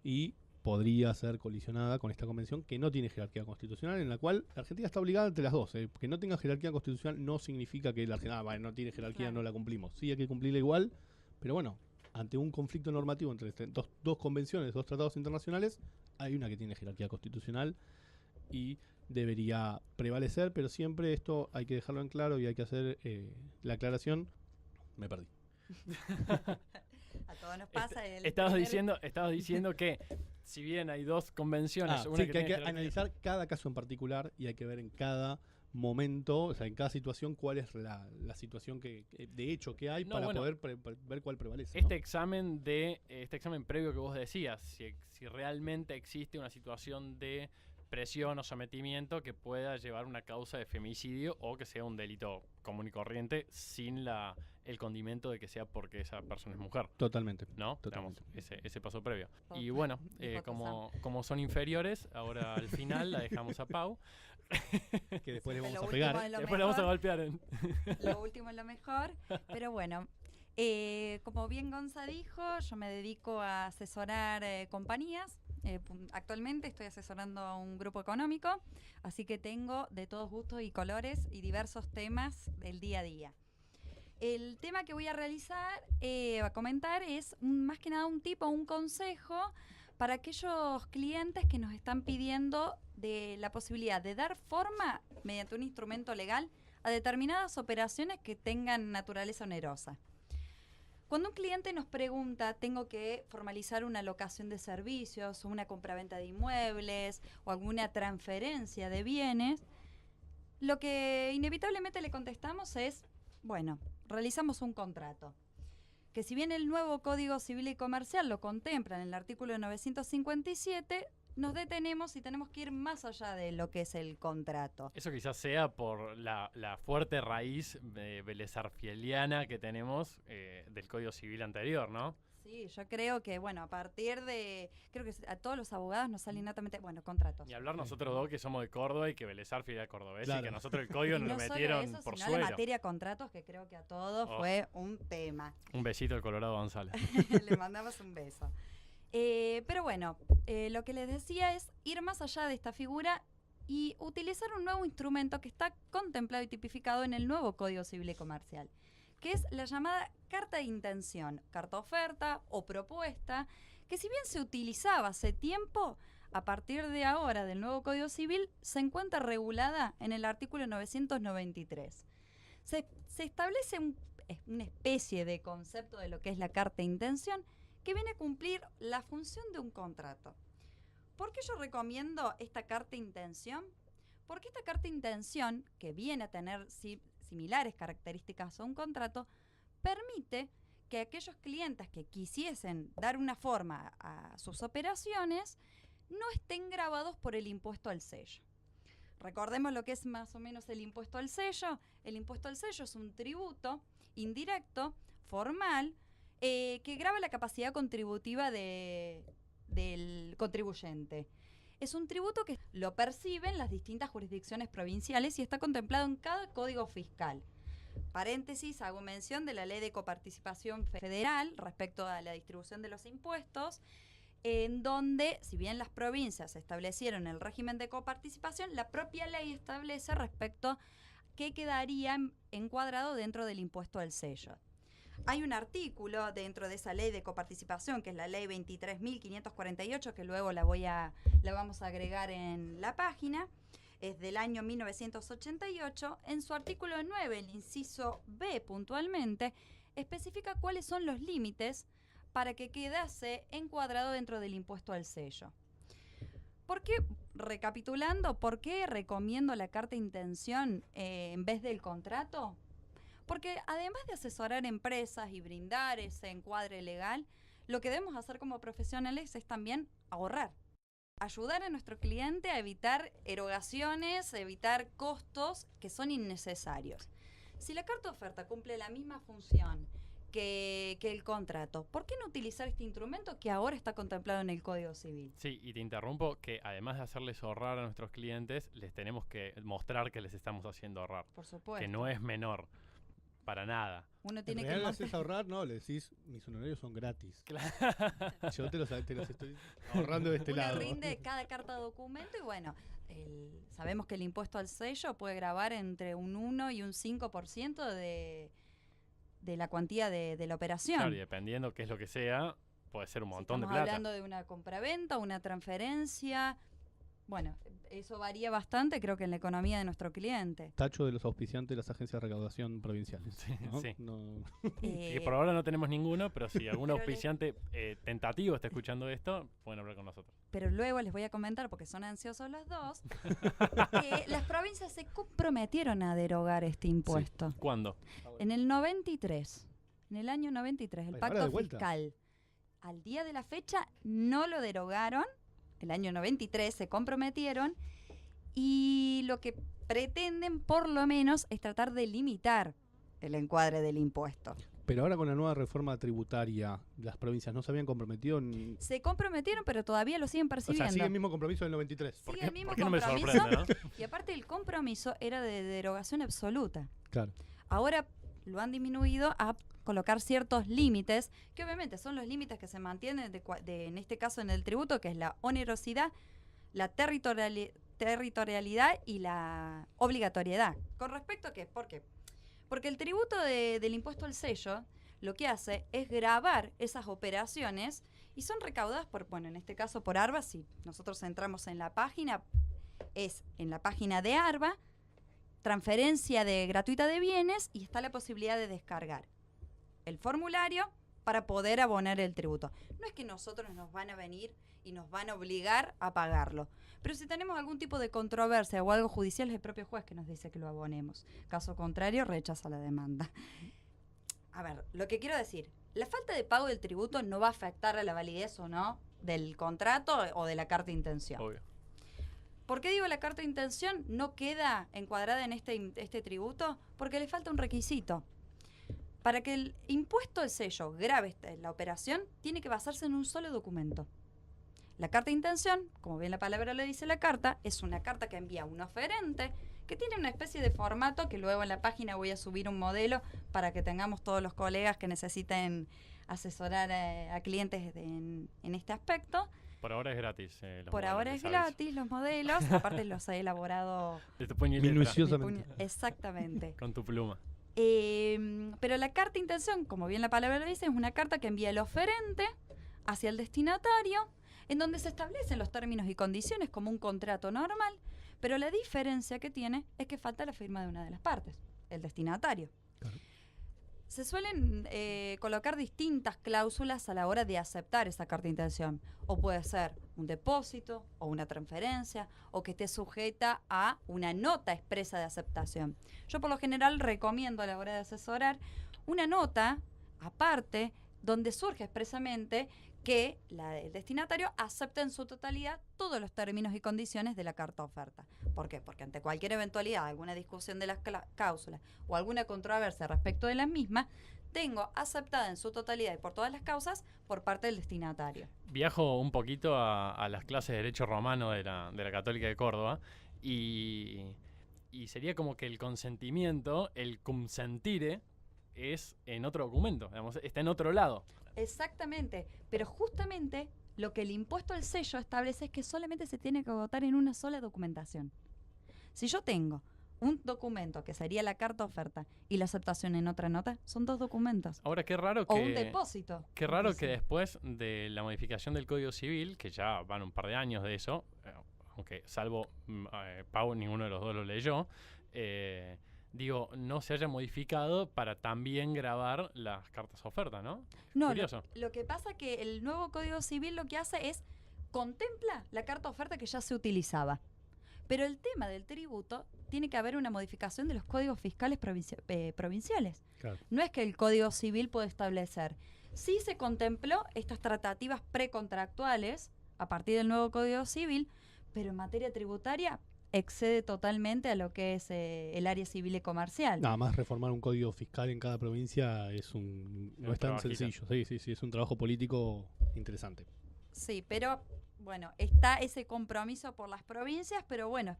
Y podría ser colisionada con esta convención que no tiene jerarquía constitucional, en la cual la Argentina está obligada entre las dos. Que no tenga jerarquía constitucional no significa que la Argentina no tiene jerarquía, no la cumplimos. Sí hay que cumplirla igual, pero bueno, ante un conflicto normativo entre dos convenciones, dos tratados internacionales, hay una que tiene jerarquía constitucional y debería prevalecer, pero siempre esto hay que dejarlo en claro y hay que hacer la aclaración. Me perdí. A todos nos pasa. Estabas diciendo que si bien hay dos convenciones, una que hay que analizar cada caso en particular y hay que ver en cada momento, o sea, en cada situación, cuál es la situación que de hecho que hay para poder ver cuál prevalece. Este examen previo que vos decías, si realmente existe una situación de presión o sometimiento que pueda llevar una causa de femicidio o que sea un delito común y corriente sin el condimento de que sea porque esa persona es mujer. Totalmente. ¿No? Totalmente. Digamos, ese paso previo. Y bueno, como son inferiores, ahora al final la dejamos a Pau. Que después le vamos a pegar. Después le vamos a golpear. Lo último es lo mejor. Pero bueno, como bien Gonza dijo, yo me dedico a asesorar compañías. Actualmente estoy asesorando a un grupo económico, así que tengo de todos gustos y colores y diversos temas del día a día. El tema que voy a comentar es más que nada un consejo para aquellos clientes que nos están pidiendo de la posibilidad de dar forma mediante un instrumento legal a determinadas operaciones que tengan naturaleza onerosa. Cuando un cliente nos pregunta, tengo que formalizar una locación de servicios, o una compraventa de inmuebles o alguna transferencia de bienes, lo que inevitablemente le contestamos es, bueno, realizamos un contrato. Que si bien el nuevo Código Civil y Comercial lo contempla en el artículo 957, nos detenemos y tenemos que ir más allá de lo que es el contrato. Eso quizás sea por la fuerte raíz belezarfieliana que tenemos del Código Civil anterior, ¿no? Sí, yo creo que, bueno, a partir de, creo que a todos los abogados nos sale innatamente, bueno, contratos. Ni hablar nosotros dos que somos de Córdoba y que Vélez Arfield era cordobés y Claro. que a nosotros el código Y nos no lo solo metieron eso, por sino suelo. la materia contratos, que creo que a todos Oh. fue un tema. Un besito al Colorado González. Le mandamos un beso. Pero bueno, lo que les decía es ir más allá de esta figura y utilizar un nuevo instrumento que está contemplado y tipificado en el nuevo Código Civil y Comercial, que es la llamada carta de intención, carta oferta o propuesta, que si bien se utilizaba hace tiempo, a partir de ahora del nuevo Código Civil se encuentra regulada en el artículo 993. Se establece una especie de concepto de lo que es la carta de intención que viene a cumplir la función de un contrato. ¿Por qué yo recomiendo esta carta de intención? Porque esta carta de intención, que viene a tener similares características a un contrato, permite que aquellos clientes que quisiesen dar una forma a sus operaciones no estén grabados por el impuesto al sello. Recordemos lo que es más o menos el impuesto al sello. El impuesto al sello es un tributo indirecto, formal, que grava la capacidad contributiva del contribuyente. Es un tributo que lo perciben las distintas jurisdicciones provinciales y está contemplado en cada código fiscal. Paréntesis, hago mención de la Ley de Coparticipación Federal respecto a la distribución de los impuestos, en donde, si bien las provincias establecieron el régimen de coparticipación, la propia ley establece respecto a qué quedaría encuadrado dentro del impuesto al sello. Hay un artículo dentro de esa ley de coparticipación, que es la ley 23.548, que luego la vamos a agregar en la página, es del año 1988. En su artículo 9, el inciso B puntualmente, especifica cuáles son los límites para que quedase encuadrado dentro del impuesto al sello. ¿Por qué, recapitulando, por qué recomiendo la carta de intención en vez del contrato? Porque además de asesorar empresas y brindar ese encuadre legal, lo que debemos hacer como profesionales es también ahorrar. Ayudar a nuestro cliente a evitar erogaciones, evitar costos que son innecesarios. Si la carta de oferta cumple la misma función que el contrato, ¿por qué no utilizar este instrumento que ahora está contemplado en el Código Civil? Sí, y te interrumpo que además de hacerles ahorrar a nuestros clientes, les tenemos que mostrar que les estamos haciendo ahorrar. Por supuesto. Que no es menor, para nada. Uno En tiene que realidad mostrar. haces ahorrar, no, le decís, mis honorarios son gratis. Claro. Yo te los estoy ahorrando de este Uno lado. rinde cada carta de documento y bueno, sabemos que el impuesto al sello puede gravar entre un 1 y un 5% de la cuantía de la operación. Claro, y dependiendo qué es lo que sea, puede ser un montón de Estamos plata. hablando de una compraventa, una transferencia. Bueno, eso varía bastante, creo que en la economía de nuestro cliente. Tacho de los auspiciantes de las agencias de recaudación provinciales. Sí, ¿no? sí. No. Que por ahora no tenemos ninguno, pero si algún Pero auspiciante tentativo está escuchando esto, pueden hablar con nosotros. Pero luego les voy a comentar, porque son ansiosos los dos, que las provincias se comprometieron a derogar este impuesto. ¿Cuándo? En el 93, en el año 93, el Ahora de pacto vuelta. fiscal. Al día de la fecha no lo derogaron, el año 93 se comprometieron y lo que pretenden por lo menos es tratar de limitar el encuadre del impuesto. Pero ahora con la nueva reforma tributaria, las provincias no se habían comprometido en... Se comprometieron, pero todavía lo siguen O percibiendo. sea, sigue el mismo compromiso del 93. Sigue qué- el mismo por qué no me compromiso. sorprende, no? Y aparte el compromiso era de derogación absoluta. Claro. Ahora lo han disminuido a colocar ciertos límites, que obviamente son los límites que se mantienen en este caso en el tributo, que es la onerosidad, la territorialidad y la obligatoriedad. ¿Con respecto a qué? ¿Por qué? Porque el tributo del impuesto al sello lo que hace es gravar esas operaciones y son recaudadas por, bueno, en este caso por ARBA. Si nosotros entramos en la página, es en la página de ARBA, transferencia gratuita de bienes, y está la posibilidad de descargar el formulario para poder abonar el tributo. No es que nosotros nos van a venir y nos van a obligar a pagarlo, pero si tenemos algún tipo de controversia o algo judicial, es el propio juez que nos dice que lo abonemos. Caso contrario, rechaza la demanda. A ver, lo que quiero decir, la falta de pago del tributo no va a afectar a la validez o no del contrato o de la carta de intención. Obvio. ¿Por qué digo la carta de intención no queda encuadrada en este tributo? Porque le falta un requisito. Para que el impuesto al sello grave la operación, tiene que basarse en un solo documento. La carta de intención, como bien la palabra le dice la carta, es una carta que envía un oferente, que tiene una especie de formato que luego en la página voy a subir un modelo para que tengamos todos los colegas que necesiten asesorar a clientes en este aspecto. Por ahora es gratis. Por ahora es gratis los modelos, aparte los he elaborado De tu puño y letra, Minuciosamente. exactamente. con tu pluma. Pero la carta de intención, como bien la palabra lo dice, es una carta que envía el oferente hacia el destinatario, en donde se establecen los términos y condiciones como un contrato normal, pero la diferencia que tiene es que falta la firma de una de las partes, el destinatario. Claro. Se suelen colocar distintas cláusulas a la hora de aceptar esa carta de intención. O puede ser un depósito, o una transferencia, o que esté sujeta a una nota expresa de aceptación. Yo por lo general recomiendo a la hora de asesorar una nota aparte donde surge expresamente que el destinatario acepta en su totalidad todos los términos y condiciones de la carta oferta. ¿Por qué? Porque ante cualquier eventualidad, alguna discusión de las cláusulas o alguna controversia respecto de las mismas, tengo aceptada en su totalidad y por todas las causas por parte del destinatario. Viajo un poquito a las clases de Derecho Romano de la Católica de Córdoba y sería como que el consentimiento, el consentire, es en otro documento, digamos, está en otro lado. Exactamente, pero justamente lo que el impuesto al sello establece es que solamente se tiene que votar en una sola documentación. Si yo tengo un documento que sería la carta oferta y la aceptación en otra nota, son dos documentos. Ahora, qué raro que... O un depósito. Qué raro que inclusive. después de la modificación del Código Civil, que ya van un par de años de eso, aunque salvo Pau, ninguno de los dos lo leyó, digo, no se haya modificado para también grabar las cartas oferta, ¿no? No, Curioso. lo que pasa que el nuevo Código Civil lo que hace es contempla la carta oferta que ya se utilizaba. Pero el tema del tributo tiene que haber una modificación de los códigos fiscales provinciales. Claro. No es que el Código Civil puede establecer. Sí se contempló estas tratativas precontractuales a partir del nuevo Código Civil, pero en materia tributaria excede totalmente a lo que es el área civil y comercial. Nada más reformar un código fiscal en cada provincia no es tan trabajito. sencillo. Sí, es un trabajo político interesante. Sí, pero bueno, está ese compromiso por las provincias, pero bueno,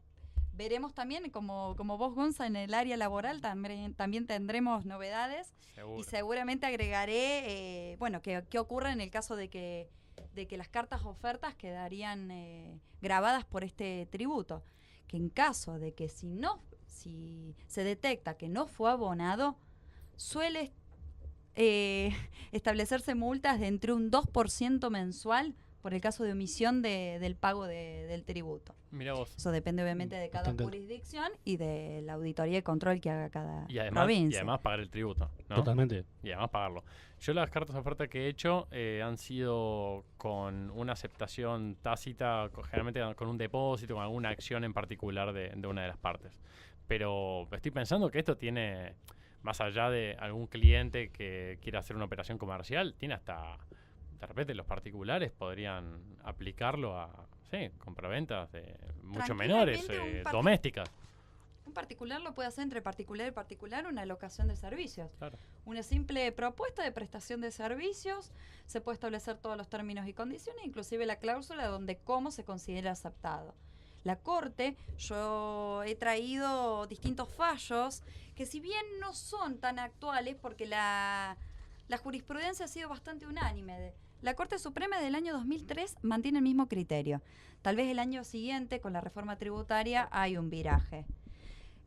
veremos también, como vos, Gonza, en el área laboral también tendremos novedades. Seguro. Y seguramente agregaré, qué ocurre en el caso de que las cartas ofertas quedarían grabadas por este tributo. Que en caso de que si se detecta que no fue abonado, suele establecerse multas de entre un 2% mensual por el caso de omisión del pago del tributo. Mirá vos. Eso depende obviamente de cada Bastante. jurisdicción y de la auditoría y control que haga cada Y provincia. además pagar el tributo, ¿no? Totalmente. Y además pagarlo. Yo las cartas de oferta que he hecho han sido con una aceptación tácita, generalmente con un depósito, con alguna acción en particular de una de las partes. Pero estoy pensando que esto tiene, más allá de algún cliente que quiera hacer una operación comercial, tiene hasta, de repente los particulares podrían aplicarlo a, compraventas mucho menores, Tranquilamente domésticas. Un particular lo puede hacer entre particular y particular una alocación de servicios. Claro. Una simple propuesta de prestación de servicios, se puede establecer todos los términos y condiciones, inclusive la cláusula donde cómo se considera aceptado. La Corte, yo he traído distintos fallos que si bien no son tan actuales porque la jurisprudencia ha sido bastante unánime. La Corte Suprema del año 2003 mantiene el mismo criterio. Tal vez el año siguiente, con la reforma tributaria, hay un viraje.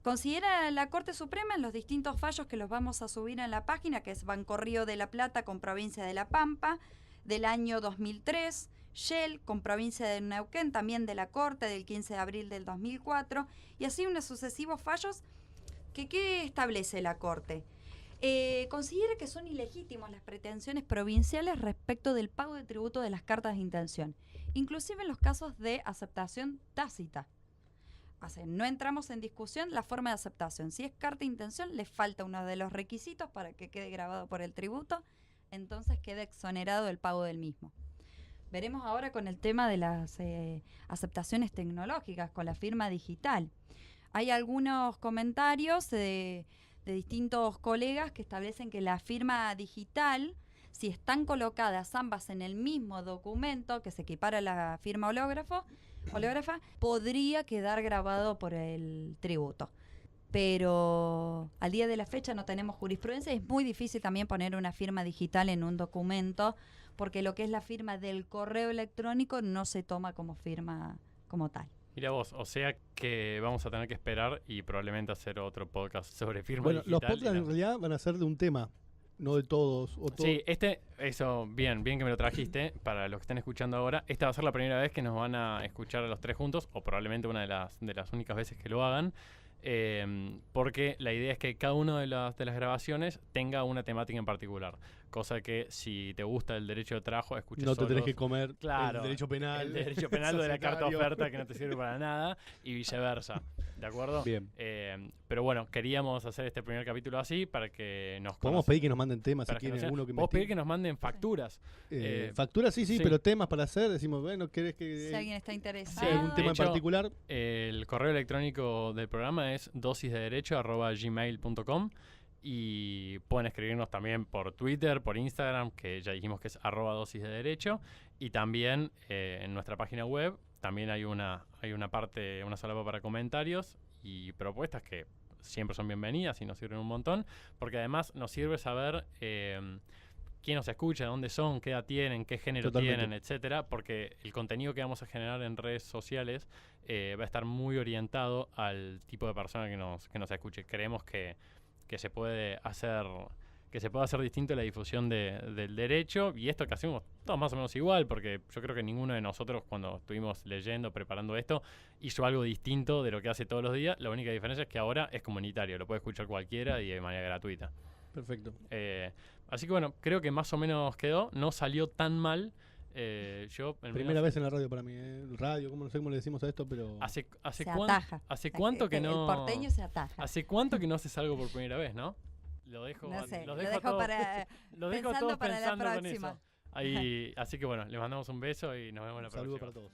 Considera la Corte Suprema en los distintos fallos que los vamos a subir en la página, que es Banco Río de la Plata con Provincia de La Pampa, del año 2003, Shell con Provincia de Neuquén, también de la Corte, del 15 de abril del 2004, y así unos sucesivos fallos ¿qué establece la Corte? Considera que son ilegítimas las pretensiones provinciales respecto del pago de tributo de las cartas de intención, inclusive en los casos de aceptación tácita. O sea, no entramos en discusión la forma de aceptación. Si es carta de intención, le falta uno de los requisitos para que quede grabado por el tributo, entonces queda exonerado el pago del mismo. Veremos ahora con el tema de las aceptaciones tecnológicas, con la firma digital. Hay algunos comentarios de de distintos colegas que establecen que la firma digital, si están colocadas ambas en el mismo documento que se equipara a la firma hológrafa, podría quedar grabado por el tributo. Pero al día de la fecha no tenemos jurisprudencia. Es muy difícil también poner una firma digital en un documento, porque lo que es la firma del correo electrónico no se toma como firma como tal. Mira vos, o sea que vamos a tener que esperar y probablemente hacer otro podcast sobre firma Bueno, digital. los podcasts en realidad van a ser de un tema, no de todos. Sí, bien que me lo trajiste, para los que estén escuchando ahora. Esta va a ser la primera vez que nos van a escuchar a los tres juntos, o probablemente una de las únicas veces que lo hagan. Porque la idea es que cada una de las grabaciones tenga una temática en particular, cosa que si te gusta el derecho de trabajo, escuches no te solos. tenés que comer Claro, el derecho penal. El derecho penal lo de la carta oferta que no te sirve para nada y viceversa, ¿de acuerdo? Bien. Pero bueno, queríamos hacer este primer capítulo así para que nos Podemos pedir que nos manden temas si quieren alguno que podemos pedir que nos manden facturas. Facturas sí, pero temas para hacer. Decimos, bueno, ¿querés que si alguien está interesado, algún tema en particular? El correo electrónico del programa es dosisdederecho@gmail.com y pueden escribirnos también por Twitter, por Instagram, que ya dijimos que es @dosisdederecho, y también en nuestra página web también hay una parte, una solapa para comentarios y propuestas que siempre son bienvenidas y nos sirven un montón, porque además nos sirve saber quién nos escucha, dónde son, qué edad tienen, qué género tienen, etcétera, porque el contenido que vamos a generar en redes sociales va a estar muy orientado al tipo de persona que nos escuche. Creemos que se puede hacer distinto la difusión del derecho, y esto que hacemos todos más o menos igual, porque yo creo que ninguno de nosotros, cuando estuvimos leyendo, preparando esto, hizo algo distinto de lo que hace todos los días. La única diferencia es que ahora es comunitario, lo puede escuchar cualquiera y de manera gratuita. Perfecto. Así que bueno, creo que más o menos quedó, no salió tan mal. Primera vez en la radio para mí, radio, no sé cómo le decimos a esto, pero ¿Hace cuánto que no? El porteño se ataja. ¿Hace cuánto que no haces algo por primera vez, no? Lo dejo para todos para la próxima. con eso. Así que bueno, les mandamos un beso y nos vemos la próxima. Saludos para todos.